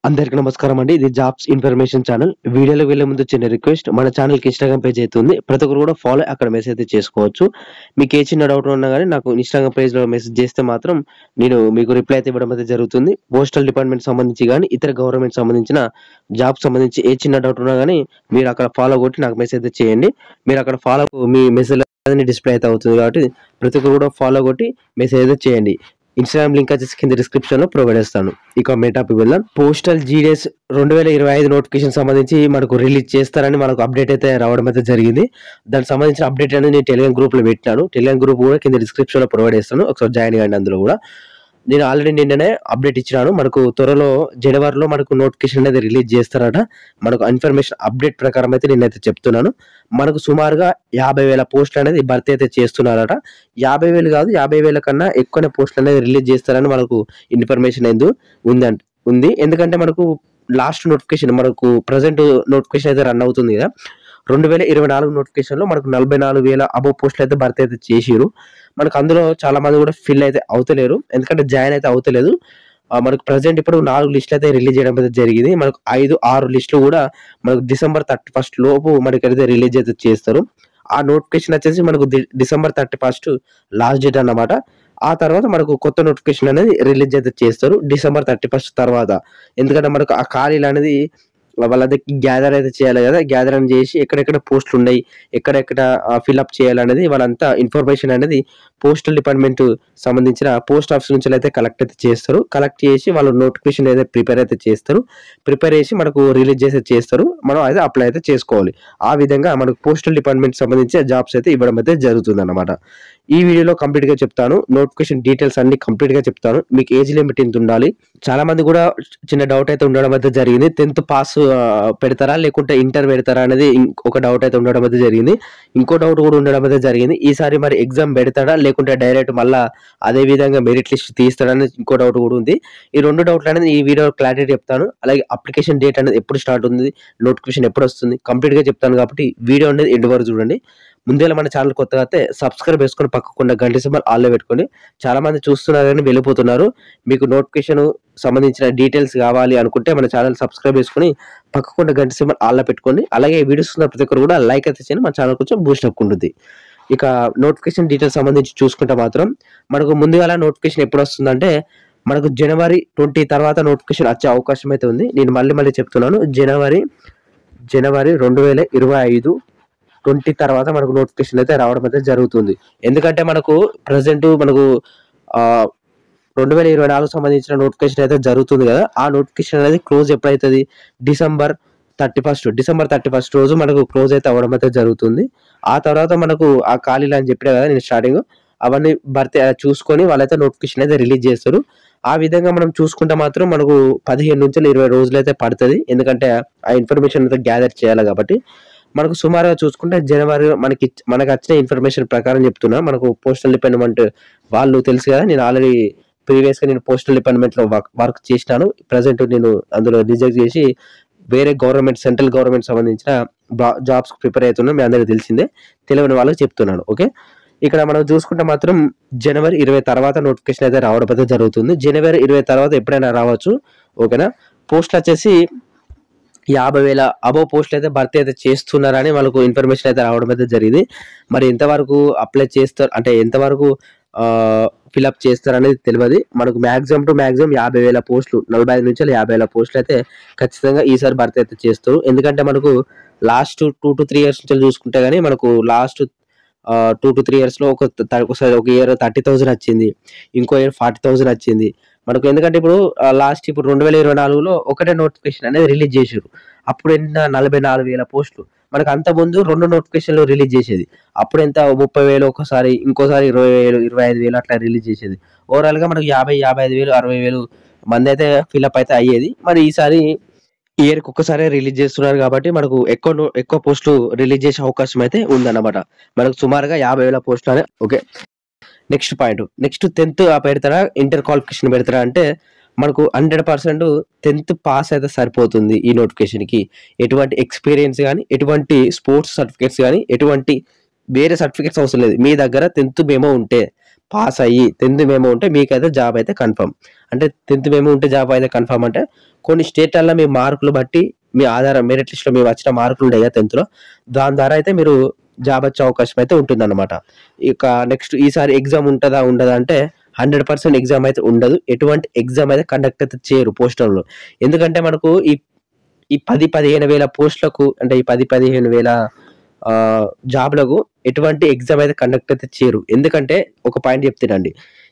అందరికీ నమస్కారం అండి. ఇది జాబ్స్ ఇన్ఫర్మేషన్ ఛానల్. వీడియోలోకి వెళ్ళే ముందు చిన్న రిక్వెస్ట్, మన ఛానల్‌కి ఇన్‌స్టాగ్రామ్ పేజ్ అయితే ఉంది. ప్రతి ఒక్కరు కూడా ఫాలో అక్కడ మెసేజ్ అయితే చేసుకోవచ్చు. మీకు ఏ చిన్న డౌట్ ఉన్నా గాని నాకు ఇన్‌స్టాగ్రామ్ పేజ్‌లో మెసేజ్ చేస్తే మాత్రం నేను మీకు రిప్లై అయితే ఇవ్వడం అయితే జరుగుతుంది. పోస్టల్ డిపార్ట్‌మెంట్ సంబంధించి గాని, ఇతర గవర్నమెంట్ సంబంధించిన జాబ్స్ సంబంధించి ఏ చిన్న డౌట్ ఉన్నా గాని మీరు అక్కడ ఫాలో కొట్టి నాకు మెసేజ్ అయితే చేయండి. మీరు అక్కడ ఫాలో మీ మెసేజ్ అనేది డిస్‌ప్లే అయితే అవుతుంది కాబట్టి ప్రతి ఒక్కరు కూడా ఫాలో కొట్టి మెసేజ్ అయితే చేయండి. ఇన్‌స్టాగ్రామ్ లింక్ వచ్చేసి కింద డిస్క్రిప్షన్‌లో ప్రొవైడ్ చేస్తాను. ఇక మెయిన్ టాపిక్ వెళ్దాం. పోస్టల్ జీడీఎస్ 2025 నోటిఫికేషన్ సంబంధించి మనకు రిలీజ్ చేస్తారని మనకు అప్డేట్ అయితే రావడం అయితే జరిగింది. దానికి సంబంధించిన అప్డేట్ అనేది నేను టెలిగ్రామ్ గ్రూప్‌లో పెట్టినాను. టెలిగ్రామ్ గ్రూప్ కూడా కింద డిస్క్రిప్షన్‌లో ప్రొవైడ్ చేస్తాను. ఒకసారి జాయిన్ కండి అందులో కూడా. నేను ఆల్రెడీ నిన్ననే అప్డేట్ ఇచ్చినాను. మనకు త్వరలో జనవరిలో మనకు నోటిఫికేషన్ అనేది రిలీజ్ చేస్తారట. మనకు ఇన్ఫర్మేషన్ అప్డేట్ ప్రకారం అయితే నేనైతే చెప్తున్నాను. మనకు సుమారుగా 50,000 పోస్టులు అనేది భర్తీ అయితే చేస్తున్నారట. 50,000 కాదు, 50,000 కన్నా ఎక్కువనే పోస్టులు అనేది రిలీజ్ చేస్తారని మనకు ఇన్ఫర్మేషన్ ఉంది. ఎందుకంటే మనకు లాస్ట్ నోటిఫికేషన్ మనకు ప్రెజెంట్ నోటిఫికేషన్ అయితే రన్ అవుతుంది కదా. 2024 నోటిఫికేషన్‌లో మనకు 44,000 అబోవ్ పోస్టులు అయితే భర్తీ అయితే చేసిర్రు. మనకు అందులో చాలా మంది కూడా ఫిల్ అయితే అవుతలేరు. ఎందుకంటే జాయిన్ అయితే అవుతలేదు. మనకు ప్రెజెంట్ ఇప్పుడు 4 లిస్టులు అయితే రిలీజ్ చేయడం అయితే జరిగింది. మనకు 5, 6 లిస్టులు కూడా మనకు డిసెంబర్ 31 లోపు మనకైతే రిలీజ్ అయితే చేస్తారు. ఆ నోటిఫికేషన్ వచ్చేసి మనకు డిసెంబర్ 31 లాస్ట్ డేట్ అన్నమాట. ఆ తర్వాత మనకు కొత్త నోటిఫికేషన్ అనేది రిలీజ్ అయితే చేస్తారు డిసెంబర్ 31 తర్వాత. ఎందుకంటే మనకు ఆ ఖాళీలు అనేది వాళ్ళకి గ్యాదర్ అయితే చేయాలి కదా. గ్యాదర్ అని చేసి ఎక్కడెక్కడ పోస్టులు ఉన్నాయి, ఎక్కడెక్కడ ఫిల్అప్ చేయాలనేది వాళ్ళంతా ఇన్ఫర్మేషన్ అనేది పోస్టల్ డిపార్ట్మెంట్ సంబంధించిన పోస్ట్ ఆఫీస్ నుంచి అయితే కలెక్ట్ అయితే చేస్తారు. కలెక్ట్ చేసి వాళ్ళు నోటిఫికేషన్ అయితే ప్రిపేర్ అయితే చేస్తారు. ప్రిపేర్ చేసి మనకు రిలీజ్ చేస్తారు. మనం అయితే అప్లై అయితే చేసుకోవాలి. ఆ విధంగా మనకు పోస్టల్ డిపార్ట్మెంట్ సంబంధించిన జాబ్స్ అయితే ఇవ్వడం అయితే జరుగుతుందన్నమాట. ఈ వీడియోలో కంప్లీట్‌గా చెప్తాను. నోటిఫికేషన్ డీటెయిల్స్ అన్ని కంప్లీట్‌గా చెప్తాను. మీకు ఏజ్ లిమిట్ ఇంత ఉండాలి. చాలా మంది కూడా చిన్న డౌట్ అయితే ఉండడం అయితే జరిగింది. 10th పాస్ పెడతారా లేకుంటే ఇంటర్ పెడతారా అనేది ఒక డౌట్ అయితే ఉండడం అయితే జరిగింది. ఇంకో డౌట్ కూడా ఉండడం అయితే జరిగింది. ఈసారి మరి ఎగ్జామ్ పెడతాడా లేకుంటే డైరెక్ట్ మళ్ళా అదే విధంగా మెరిట్ లిస్ట్ తీస్తాడా అనేది ఇంకో డౌట్ కూడా ఉంది. ఈ 2 డౌట్లు అనేది ఈ వీడియోలో క్లారిటీ చెప్తాను. అలాగే అప్లికేషన్ డేట్ అనేది ఎప్పుడు స్టార్ట్ ఉంది, నోటిఫికేషన్ ఎప్పుడు వస్తుంది కంప్లీట్‌గా చెప్తాను కాబట్టి వీడియో అనేది ఎండ్ వరకు చూడండి. ముందేలా మన ఛానల్ కొత్తగా అయితే సబ్స్క్రైబ్ చేసుకొని పక్కకున్న గంట సింబల్ ఆల్‌లో పెట్టుకోండి. చాలా మంది చూస్తున్నారు కానీ వెళ్ళిపోతున్నారు. మీకు నోటిఫికేషన్ సంబంధించిన డీటెయిల్స్ కావాలి అనుకుంటే మన ఛానల్ సబ్స్క్రైబ్ చేసుకొని పక్కకున్న గంట సింబల్ ఆల్‌లో పెట్టుకోండి. అలాగే వీడియోస్ చూస్తున్న ప్రతి ఒక్కరు కూడా లైక్ అయితే చేయండి. మన ఛానల్ కొంచెం బూస్ట్ అప్ ఉంటుంది. ఇక నోటిఫికేషన్ డీటెయిల్స్ సంబంధించి చూసుకుంటే మాత్రం మనకు ముందుగాల నోటిఫికేషన్ ఎప్పుడు వస్తుందంటే మనకు జనవరి 20 తర్వాత నోటిఫికేషన్ వచ్చే అవకాశం అయితే ఉంది. నేను మళ్ళీ చెప్తున్నాను. జనవరి 2025 20 తర్వాత మనకు నోటిఫికేషన్ అయితే రావడం అయితే జరుగుతుంది. ఎందుకంటే మనకు ప్రెజెంట్ మనకు 2024 సంబంధించిన నోటిఫికేషన్ అయితే జరుగుతుంది కదా. ఆ నోటిఫికేషన్ అనేది క్లోజ్ ఎప్పుడైతది డిసెంబర్ 31 రోజు మనకు క్లోజ్ అయితే అవ్వడం అయితే జరుగుతుంది. ఆ తర్వాత మనకు ఆ ఖాళీలు అని చెప్పినా కదా నేను స్టార్టింగ్, అవన్నీ భర్తీ చూసుకొని వాళ్ళైతే నోటిఫికేషన్ అయితే రిలీజ్ చేస్తారు. ఆ విధంగా మనం చూసుకుంటే మాత్రం మనకు 15-20 రోజులైతే పడతది. ఎందుకంటే ఆ ఇన్ఫర్మేషన్ అంతా గ్యాదర్ చేయాలి కాబట్టి. మనకు సుమారుగా చూసుకుంటే జనవరి మనకు వచ్చిన ఇన్ఫర్మేషన్ ప్రకారం చెప్తున్నా. మనకు పోస్టల్ డిపార్ట్మెంట్ వాళ్ళు తెలుసు కదా. నేను ఆల్రెడీ ప్రీవియస్‌గా నేను పోస్టల్ డిపార్ట్మెంట్‌లో వర్క్ చేసినాను. ప్రెజెంట్ నేను అందులో రిజైన్ చేసి వేరే సెంట్రల్ గవర్నమెంట్ సంబంధించిన జాబ్స్‌కి ప్రిపేర్ అవుతున్నా. మీ అందరికీ తెలిసిందే. తెలియని వాళ్ళకి చెప్తున్నాను. ఓకే. ఇక్కడ మనం చూసుకుంటే మాత్రం జనవరి 20 తర్వాత నోటిఫికేషన్ అయితే రావడం అయితే జరుగుతుంది. జనవరి 20 తర్వాత ఎప్పుడైనా రావచ్చు. ఓకేనా. పోస్టులు వచ్చేసి 50,000 అబోవ్ పోస్టులు అయితే భర్తీ అయితే చేస్తున్నారని మనకు ఇన్ఫర్మేషన్ అయితే రావడం అయితే జరిగింది. మరి ఎంతవరకు అప్లై చేస్తారు అంటే ఎంతవరకు ఫిల్అప్ చేస్తారనేది తెలవది. మనకు మాక్సిమం టు మాక్సిమం 50,000 పోస్టులు 45-50,000 పోస్టులు అయితే ఖచ్చితంగా ఈసారి భర్తీ అయితే చేస్తారు. ఎందుకంటే మనకు లాస్ట్ 2-3 ఇయర్స్ నుంచి చూసుకుంటే గానీ మనకు లాస్ట్ 2-3 ఇయర్స్‌లో ఒకసారి ఒక ఇయర్ 30,000 వచ్చింది. ఇంకో ఇయర్ 40,000 వచ్చింది. మనకు ఎందుకంటే ఇప్పుడు ఇప్పుడు 2024లో ఒకటే నోటిఫికేషన్ అనేది రిలీజ్ చేసిర్రు. అప్పుడు ఎంత 44,000 పోస్టులు. మనకు అంతకుముందు 2 నోటిఫికేషన్‌లు రిలీజ్ చేసేది. అప్పుడు ఎంత 30,000 ఒకసారి, ఇంకోసారి 20,000, 25,000 అట్లా రిలీజ్ చేసేది. ఓవరాల్‌గా మనకు 50, 55,000, 60,000 మంది అయితే ఫిల్అప్ అయితే అయ్యేది. మరి ఈసారి ఇయర్‌కి ఒక్కసారే రిలీజ్ చేస్తున్నారు కాబట్టి మనకు ఎక్కువ పోస్టులు రిలీజ్ చేసే అవకాశం అయితే ఉందన్నమాట. మనకు సుమారుగా 50,000 పోస్టులు okay. Next point. Next 10th పెడతారా, ఇంటర్ క్వాలిఫికేషన్ పెడతారా అంటే మనకు 100% 10th పాస్ అయితే సరిపోతుంది ఈ నోటిఫికేషన్‌కి. ఎటువంటి ఎక్స్‌పీరియన్స్ గాని, ఎటువంటి స్పోర్ట్స్ సర్టిఫికేట్స్ గాని, ఎటువంటి వేరే సర్టిఫికేట్స్ అవసరం లేదు. మీ దగ్గర 10th మెమో ఉంటే పాస్ అయ్యి 10th మెమో ఉంటే మీకైతే జాబ్ అయితే కన్ఫర్మ్. అంటే 10th మెమో ఉంటే జాబ్ అయితే కన్ఫర్మ్ అంటే కొన్ని స్టేట్‌లల్ల మీ మార్కులు బట్టి మీ ఆధారం మెరిట్ లిస్ట్‌లో మీకు వచ్చిన మార్కులు ఉంటాయి కదా 10థ్‌లో దాని ద్వారా అయితే మీరు జాబ్ వచ్చే అవకాశం అయితే ఉంటుందన్నమాట. ఇక నెక్స్ట్ ఈసారి ఎగ్జామ్ ఉంటదా? ఉండదా? అంటే 100% ఎగ్జామ్ అయితే ఉండదు. ఎటువంటి ఎగ్జామ్ అయితే కండక్ట్ అయితే చేయరు పోస్టల్‌లో. ఎందుకంటే మనకు ఈ 15 వేల పోస్టులకు అంటే ఈ 15 వేల జాబ్‌లకు ఎటువంటి ఎగ్జామ్ అయితే కండక్ట్ అయితే చేయరు. ఎందుకంటే ఒక పాయింట్ చెప్తానండి.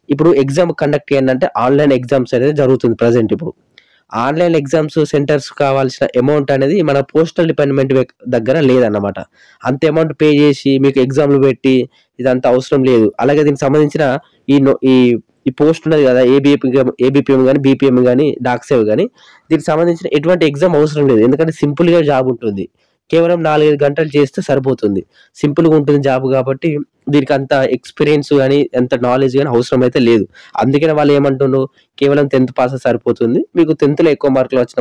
ఇప్పుడు ఎగ్జామ్ కండక్ట్ చేయండంటే ఆన్‌లైన్ ఎగ్జామ్స్ అనేది జరుగుతుంది ప్రెజెంట్ ఇప్పుడు. ఆన్‌లైన్ ఎగ్జామ్స్ సెంటర్స్ కావాల్సిన అమౌంట్ అనేది మన పోస్టల్ డిపార్ట్‌మెంట్ దగ్గర లేదన్నమాట. అంత అమౌంట్ పే చేసి మీకు ఎగ్జామ్‌లు పెట్టి ఇదంతా అవసరం లేదు. అలాగే దీనికి సంబంధించిన ఈ నో ఈ ఈ పోస్ట్ ఉన్నది కదా! ఏబీపీఎం గాని, బీపీఎం గాని, డాక్సేవ్ గాని దీనికి సంబంధించిన ఎటువంటి ఎగ్జామ్ అవసరం లేదు. ఎందుకంటే సింపుల్‌గా జాబ్ ఉంటుంది. కేవలం 4, 5 గంటలు చేస్తే సరిపోతుంది. సింపుల్‌గా ఉంటుంది జాబ్ కాబట్టి దీనికి అంత ఎక్స్‌పీరియన్స్ గాని, అంత నాలెడ్జ్ గాని అవసరం అయితే లేదు. అందుకనే వాళ్ళు ఏమంటుండ్రు కేవలం 10th పాస్ సరిపోతుంది. మీకు 10థ్‌లో ఎక్కువ మార్కులు వచ్చిన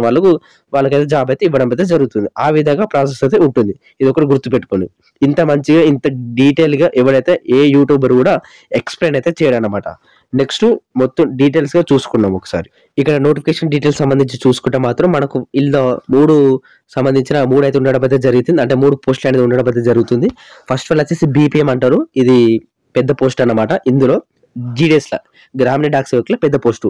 వాళ్ళకైతే జాబ్ అయితే ఇవ్వడం అయితే జరుగుతుంది. ఆ విధంగా ప్రాసెస్ అయితే ఉంటుంది. ఇదొకటి గుర్తుపెట్టుకోండి. ఇంత మంచిగా, ఇంత డీటెయిల్‌గా ఎవడైతే ఏ యూట్యూబర్ కూడా ఎక్స్‌ప్లెయిన్ అయితే చేయడన్నమాట. నెక్స్ట్ మొత్తం డీటెయిల్స్‌గా చూసుకుందాం ఒకసారి. ఇక్కడ నోటిఫికేషన్ డీటెయిల్స్ సంబంధించి చూసుకుంటే మాత్రం మనకు ఇందులో 3 అయితే ఉండడం అయితే జరుగుతుంది. అంటే 3 పోస్టులు అనేది ఉండడం అయితే జరుగుతుంది. ఫస్ట్ వన్ వచ్చేసి బీపీఎం అంటారు. ఇది పెద్ద పోస్ట్ అన్నమాట. ఇందులో జీడీఎస్‌ల గ్రామీణ డాక్ సేవకుల పెద్ద పోస్టు.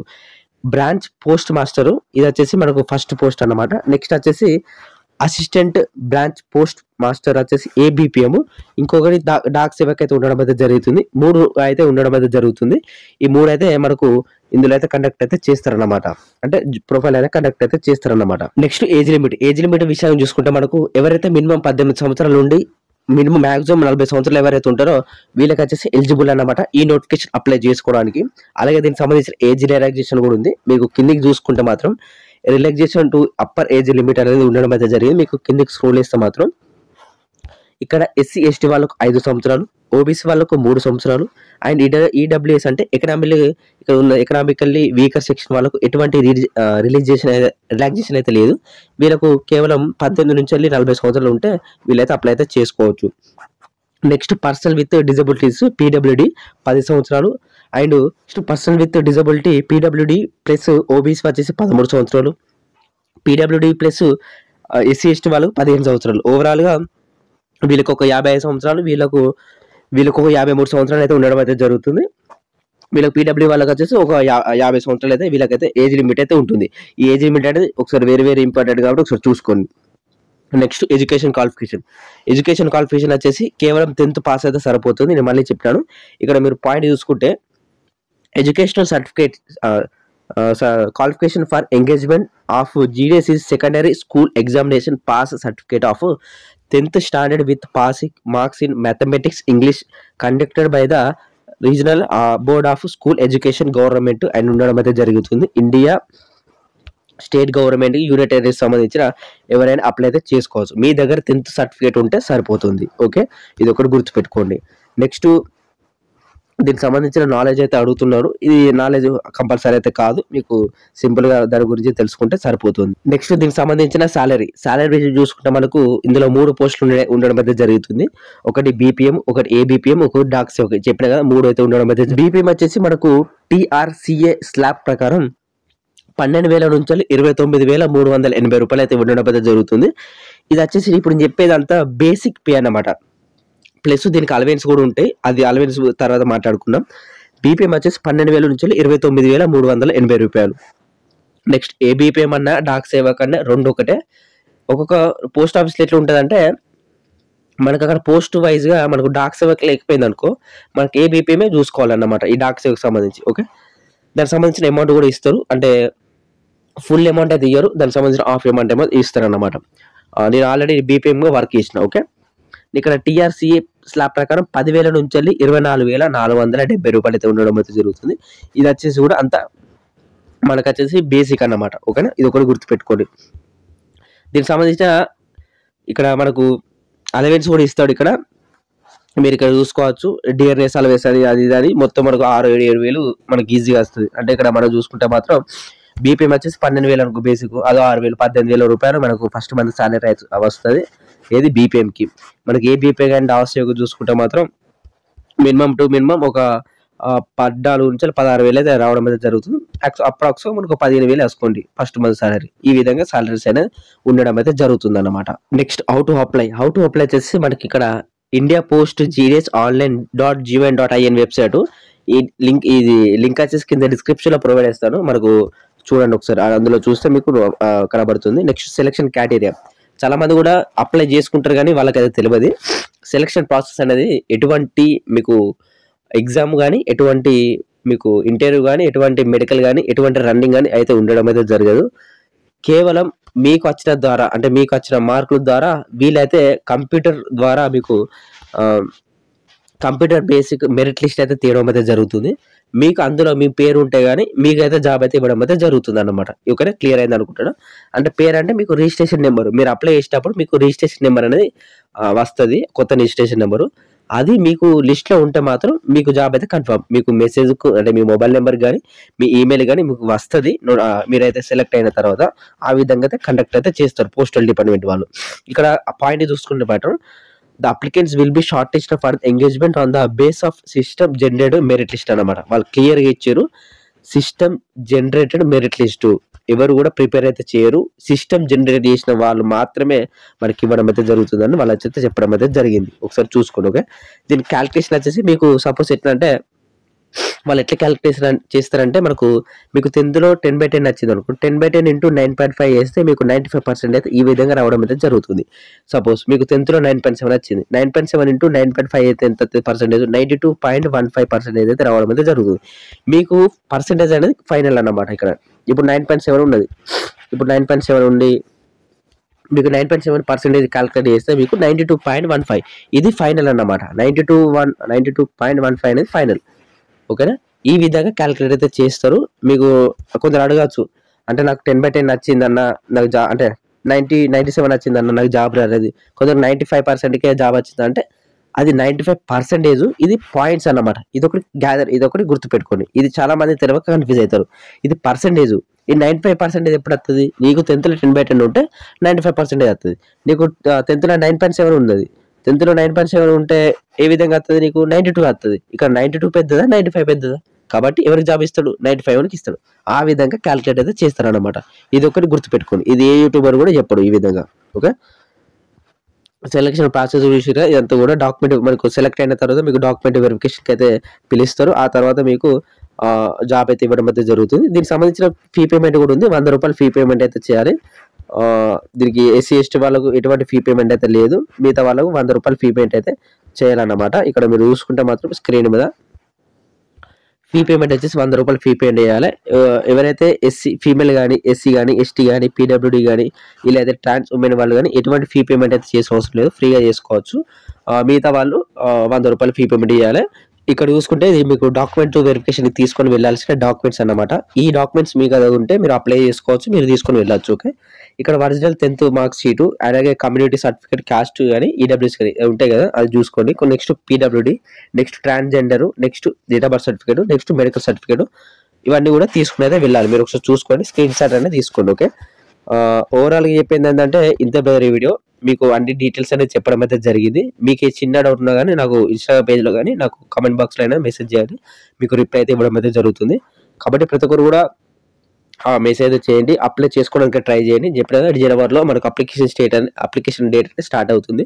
బ్రాంచ్ పోస్ట్ మాస్టరు ఇది వచ్చేసి మనకు ఫస్ట్ పోస్ట్ అన్నమాట. నెక్స్ట్ వచ్చేసి అసిస్టెంట్ బ్రాంచ్ పోస్ట్ మాస్టర్ వచ్చేసి ఏబీపీఎం. ఇంకొకటి డాక్ సేవక్ అయితే ఉండడం అయితే జరుగుతుంది. 3 అయితే ఉండడం అయితే జరుగుతుంది. ఈ 3 అయితే మనకు ఇందులో అయితే కండక్ట్ అయితే చేస్తారన్నమాట. అంటే ప్రొఫైల్ అయితే కండక్ట్ అయితే చేస్తారన్నమాట. నెక్స్ట్ ఏజ్ లిమిట్ విషయం చూసుకుంటే మనకు ఎవరైతే మినిమం 18 సంవత్సరాల నుండి మినిమం మాక్సిమం 40 సంవత్సరాలు ఎవరైతే ఉంటారో వీళ్ళకి వచ్చేసి ఎలిజిబుల్ అన్నమాట ఈ నోటిఫికేషన్ అప్లై చేసుకోవడానికి. అలాగే దీనికి సంబంధించిన ఏజ్ రిలాక్సేషన్ కూడా ఉంది. మీకు కిందికి చూసుకుంటే మాత్రం relaxation to upper age limit అనేది ఉండడం అయితే జరిగింది. మీకు కిందికి స్క్రోల్ చేస్తే మాత్రం ఇక్కడ ఎస్సీ ఎస్టీ వాళ్ళకు 5 సంవత్సరాలు, ఓబీసీ వాళ్ళకు 3 సంవత్సరాలు అండ్ ఈడబ్ల్యూఎస్ అంటే ఇక్కడ ఉన్న ఎకనామికల్లీ వీకర్ సెక్షన్ వాళ్ళకు ఎటువంటి రిలాక్సేషన్ అయితే లేదు. వీళ్ళకు కేవలం 18 నుంచి 40 సంవత్సరాలు ఉంటే వీళ్ళైతే అప్లై అయితే చేసుకోవచ్చు. Next person with disabilities PWD 10 సంవత్సరాలు and person with disability PWD plus OBC వచ్చేసి 13 సంవత్సరాలు, పీడబ్ల్యూడి ప్లస్ ఎస్సీ ఎస్టీ వాళ్ళకు 15 సంవత్సరాలు. ఓవరాల్గా వీళ్ళకి ఒక 55 సంవత్సరాలు, వీళ్ళకు ఒక 53 సంవత్సరాలు అయితే ఉండడం అయితే జరుగుతుంది. వీళ్ళకి పీడబ్ల్యూ వాళ్ళకి వచ్చేసి ఒక 50 సంవత్సరాలు అయితే వీళ్ళకైతే ఏజ్ లిమిట్ అయితే ఉంటుంది. ఈ ఏజ్ లిమిట్ అనేది ఒకసారి వేరే ఇంపార్టెంట్ కాబట్టి ఒకసారి చూసుకోండి. నెక్స్ట్ ఎడ్యుకేషన్ క్వాలిఫికేషన్ వచ్చేసి కేవలం 10th పాస్ అయితే సరిపోతుంది. నేను మళ్ళీ చెప్తాను. ఇక్కడ మీరు పాయింట్ చూసుకుంటే educational certificate qualification for engagement of GDS is secondary school examination pass certificate of 10th standard with passing marks in mathematics English conducted by the regional board of school education government and ఉండడం అయితే జరుగుతుంది. India state government union territories సంబంధించిన ఎవరైనా apply అయితే చేసుకోవచ్చు. మీ దగ్గర 10th certificate ఉంటే సరిపోతుంది. ఓకే, ఇది ఒకటి గుర్తుపెట్టుకోండి. నెక్స్ట్ దీనికి సంబంధించిన నాలెడ్జ్ అయితే అడుగుతున్నారు. ఇది నాలెడ్జ్ కంపల్సరీ అయితే కాదు, మీకు సింపుల్ గా దాని గురించి తెలుసుకుంటే సరిపోతుంది. నెక్స్ట్ దీనికి సంబంధించిన సాలరీ చూసుకుంటే మనకు ఇందులో 3 పోస్టులు ఉండడం అయితే జరుగుతుంది. ఒకటి బీపీఎం, ఒకటి ఏబీపీఎం, ఒకటి డాక్ సేవక్. చెప్పిన కదా 3 అయితే ఉండడం అయితే. బీపీఎం వచ్చేసి మనకు టీఆర్సీఏ స్లాబ్ ప్రకారం 12,000 నుంచి 29,380 రూపాయలు అయితే ఉండడం అయితే జరుగుతుంది. ఇది వచ్చేసి ఇప్పుడు నేను చెప్పేదంతా బేసిక్ పే అన్నమాట. ప్లస్ దీనికి అలవెన్స్ కూడా ఉంటాయి. అది అలవెన్స్ తర్వాత మాట్లాడుకుందాం. బీపీఎం వచ్చేసి 12,000 నుంచి 29,380 రూపాయలు. నెక్స్ట్ ఏబీపీఎం అన్న డాక్ సేవక్ అన్న రెండు ఒకటే. ఒక్కొక్క పోస్ట్ ఆఫీస్లో ఎట్లా ఉంటుందంటే మనకు అక్కడ పోస్ట్ వైజ్ గా మనకు డాక్ సేవక్ లేకపోయింది అనుకో మనకి ఏబీపీఎమే చూసుకోవాలన్నమాట ఈ డాక్ సేవక్ సంబంధించి. ఓకే, దానికి సంబంధించిన అమౌంట్ కూడా ఇస్తారు. అంటే ఫుల్ అమౌంట్ అయితే ఇయ్యరు, దానికి సంబంధించిన హాఫ్ అమౌంట్ ఏమో ఇస్తారు అన్నమాట. నేను ఆల్రెడీ బీపీఎం గా వర్క్ చేసిన. ఓకే, ఇక్కడ టీఆర్సీఏ స్లాబ్ ప్రకారం 10,000 నుంచి 24,470 రూపాయలు అయితే ఉండడం అయితే జరుగుతుంది. ఇది వచ్చేసి కూడా అంత మనకు వచ్చేసి బేసిక్ అన్నమాట. ఓకేనా, ఇది ఒకటి గుర్తుపెట్టుకోండి. దీనికి సంబంధించిన ఇక్కడ మనకు అలవెన్స్ కూడా ఇస్తాడు. ఇక్కడ మీరు ఇక్కడ చూసుకోవచ్చు డిఆర్ఎస్ అలవెన్స్ అది మొత్తం మనకు 6,000-7,000 మనకి ఈజీగా వస్తుంది. అంటే ఇక్కడ మనం చూసుకుంటే మాత్రం బీపీఎం వచ్చేసి 12,000 అనుకో బేసిక్, అదో 6,000 18,000 రూపాయలు మనకు ఫస్ట్ మంత్ సాలరీ వస్తుంది. ఏది బీపీఎంకి. మనకి ఏ బీపీఎం కానీ డాక్ సేవక్ చూసుకుంటే మాత్రం మినిమం ఒక 14,000-16,000 అయితే రావడం అయితే జరుగుతుంది. అప్రాక్స్‌గా మనకు 15,000 ఏసుకోండి ఫస్ట్ మంత్ సాలరీ. ఈ విధంగా సాలరీస్ అనేది ఉండడం అయితే జరుగుతుందన్నమాట. నెక్స్ట్ హౌ టు అప్లై వచ్చేసి మనకిక్కడ India post GDS online .gov.in website. ఇది లింక్ వచ్చేసి కింద డిస్క్రిప్షన్‌లో ప్రొవైడ్ చేస్తాను. మనకు చూడండి ఒకసారి. అందులో చూస్తే మీకు కనబడుతుంది. Next selection criteria. చాలా మంది కూడా అప్లై చేసుకుంటారు కానీ వాళ్ళకది తెలవదు. సెలక్షన్ ప్రాసెస్ అనేది ఎటువంటి మీకు ఎగ్జామ్ గానీ, ఎటువంటి మీకు ఇంటర్వ్యూ గానీ, ఎటువంటి మెడికల్ గానీ, ఎటువంటి రన్నింగ్ గానీ అయితే ఉండడం అయితే జరగదు. కేవలం మీకు వచ్చిన ద్వారా అంటే మీకు వచ్చిన మార్కుల ద్వారా వీళ్ళైతే కంప్యూటర్ ద్వారా మీకు కంప్యూటర్ బేసిక్ మెరిట్ లిస్ట్ అయితే తీయడం అయితే జరుగుతుంది. మీకు అందులో మీ పేరు ఉంటే గానీ మీకైతే జాబ్ అయితే ఇవ్వడం అయితే జరుగుతుందన్నమాట. ఓకేనా? క్లియర్ అయింది అనుకుంటున్నా. అంటే పేరంటే మీకు రిజిస్ట్రేషన్ నెంబరు. మీరు అప్లై చేసేటప్పుడు మీకు రిజిస్ట్రేషన్ నెంబర్ అనేది వస్తది. కొత్త రిజిస్ట్రేషన్ నెంబరు. అది మీకు లిస్ట్‌లో ఉంటే మాత్రం మీకు జాబ్ అయితే కన్ఫర్మ్. మీకు మెసేజ్‌కు అంటే మీ మొబైల్ నంబర్‌కి గానీ, మీ ఈమెయిల్ గానీ మీకు వస్తది. మీరైతే సెలెక్ట్ అయిన తర్వాత ఆ విధంగా అయితే కండక్ట్ అయితే చేస్తారు పోస్టల్ డిపార్ట్‌మెంట్ వాళ్ళు. ఇక్కడ ఆ పాయింట్ చూసుకుంటే మాత్రం the applicants will be short listed for engagement on the base of system generated merit list అన్నమాట. వాళ్ళు క్లియర్‌గా ఇచ్చారు. System generated merit list. ఎవరు కూడా ప్రిపేర్ అయితే చేయరు. సిస్టమ్ జనరేట్ చేసిన వాళ్ళు మాత్రమే మనకి ఇవ్వడం అయితే జరుగుతుందని వాళ్ళైతే చెప్పడం అయితే జరిగింది. ఒకసారి చూసుకోండి. ఓకే. దీని క్యాలిక్యులేషన్ వచ్చేసి మీకు సపోజ్ ఎట్లా అంటే వాళ్ళు ఎట్లా క్యాలిక్యులేషన్ చేస్తారంటే మీకు 10థ్‌లో 10/10 వచ్చిందనుకో 10/10 ఇంటూ 9.5 చేస్తే మీకు 95% అయితే ఈ విధంగా రావడం అయితే జరుగుతుంది. సపోజ్ మీకు 10థ్‌లో 9.7 వచ్చింది. 9.7 ఇంటూ 9.5 అయితే ఎంత పర్సెంటేజ్ 92.15% అయితే రావడం అయితే జరుగుతుంది. మీకు పర్సెంటేజ్ అనేది ఫైనల్ అన్నమాట ఇక్కడ. ఇప్పుడు 9.7 ఉన్నది. ఇప్పుడు 9.7 ఉండి మీకు 9.7% కాలిక్యులేట్ చేస్తే మీకు 92.15 ఇది ఫైనల్ అన్నమాట. 92.15 అనేది ఫైనల్. ఓకేనా? ఈ విధంగా క్యాలిక్యులేట్ అయితే చేస్తారు. మీకు కొందరు అడగచ్చు. అంటే నాకు 10/10 వచ్చిందన్న నాకు అంటే 97 వచ్చిందన్న నాకు జాబ్ రాలేదు. కొందరు 95%కే జాబ్ వచ్చిందంటే అది 95% ఇది పాయింట్స్ అన్నమాట. ఇదొకటి గుర్తుపెట్టుకోండి. ఇది చాలా మంది తెలవక కన్‌ఫ్యూజ్ అవుతారు. ఇది పర్సెంటేజ్. ఈ 95% ఎప్పుడు వస్తది? నీకు 10థ్‌లో 10/10 ఉంటే 95% వస్తది. నీకు 10థ్‌లో 9.7 ఉన్నది. 10థ్‌లో 9.7 ఉంటే ఏ విధంగా వస్తది నీకు 92 వస్తది. ఇక్కడ 92 పెద్దదా? 95 పెద్దదా? కాబట్టి ఎవరికి జాబ్ ఇస్తాడు? 95కి ఇస్తాడు. ఆ విధంగా క్యాలిక్యులేట్ అయితే చేస్తారన్నమాట. ఇదొకటి గుర్తుపెట్టుకోండి. ఇది ఏ యూట్యూబర్ కూడా చెప్పడు ఈ విధంగా. ఓకే. సెలక్షన్ ప్రాసెస్ విషయంగా ఇదంతా కూడా డాక్యుమెంట్ మనకు సెలెక్ట్ అయిన తర్వాత మీకు డాక్యుమెంట్ వెరిఫికేషన్‌కి అయితే పిలుస్తారు. ఆ తర్వాత మీకు జాబ్ అయితే ఇవ్వడం అయితే జరుగుతుంది. దీనికి సంబంధించిన ఫీ పేమెంట్ కూడా ఉంది. ₹100 ఫీ పేమెంట్ అయితే చేయాలి. దీనికి ఎస్సీ, ఎస్టీ వాళ్ళకు ఎటువంటి ఫీ పేమెంట్ అయితే లేదు. మిగతా వాళ్ళకు ₹100 ఫీ పేమెంట్ అయితే చేయాలన్నమాట. ఇక్కడ మీరు చూసుకుంటే మాత్రం స్క్రీన్ మీద ఫీ పేమెంట్ వచ్చేసి ₹100 ఫీ పేమెంట్ చేయాలి. ఎవరైతే ఫీమేల్ గానీ, ఎస్సీ గానీ, ఎస్టీ గానీ, పీడబ్ల్యూడీ గానీ ఇలా అయితే ట్రాన్స్ ఉమెన్ వాళ్ళు గానీ ఎటువంటి ఫీ పేమెంట్ అయితే చేసే అవసరం లేదు. ఫ్రీగా చేసుకోవచ్చు. మిగతా వాళ్ళు ₹100 ఫీ పేమెంట్ చేయాలి. ఇక్కడ చూసుకుంటే ఇది మీకు డాక్యుమెంట్ వెరిఫికేషన్‌కి తీసుకొని వెళ్ళాల్సిన డాక్యుమెంట్స్ అన్నమాట. ఈ డాక్యుమెంట్స్ మీ దగ్గర ఉంటే మీరు అప్లై చేసుకోవచ్చు. మీరు తీసుకొని వెళ్ళొచ్చు. ఓకే. ఇక్కడ ఒరిజినల్ 10th మార్క్స్ షీటు అలాగే కమ్యూనిటీ సర్టిఫికేట్, కాస్ట్ గానీ, ఈడబ్ల్యూఎస్ గానీ ఉంటాయి కదా! అది చూసుకోండి. Next PWD, next transgender, next date of birth certificate, next medical certificate ఇవన్నీ కూడా తీసుకొని అయితే వెళ్ళాలి. మీరు ఒకసారి చూసుకోండి. స్క్రీన్ షాట్ అనేది తీసుకోండి. ఓకే. ఓవరాల్‌గా చెప్పింది ఏంటంటే ఇంత బ్రదర్ ఈ వీడియో. మీకు అన్ని డీటెయిల్స్ అనేది చెప్పడం అయితే జరిగింది. మీకు ఏ చిన్న డౌట్ ఉన్నా గానీ నాకు ఇన్‌స్టాగ్రామ్ పేజ్‌లో గానీ నాకు కామెంట్ బాక్స్‌లో అయినా మెసేజ్ చేయండి. మీకు రిప్లై అయితే ఇవ్వడం అయితే జరుగుతుంది. కాబట్టి ప్రతి ఒక్కరు కూడా మెసేజ్ అయితే చేయండి. అప్లై చేసుకోవడానికి ట్రై చేయండి. చెప్పిన జనవరిలో మనకు అప్లికేషన్ డేట్ అనేది స్టార్ట్ అవుతుంది.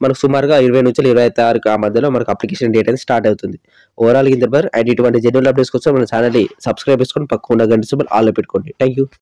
మనకు సుమారుగా 20-26 ఆ మధ్యలో మనకు అప్లికేషన్ డేట్ అనేది స్టార్ట్ అవుతుంది. ఓవరాల్‌గా ఇంత బ్రదర్ అండ్ ఇటువంటి జెన్యూన్ అప్డేట్స్ కోసం మన ఛానెల్‌ని సబ్స్క్రైబ్ చేసుకొని పక్కన ఉన్న గంట సింబల్ ఆల్‌లో పెట్టుకోండి. Thank you.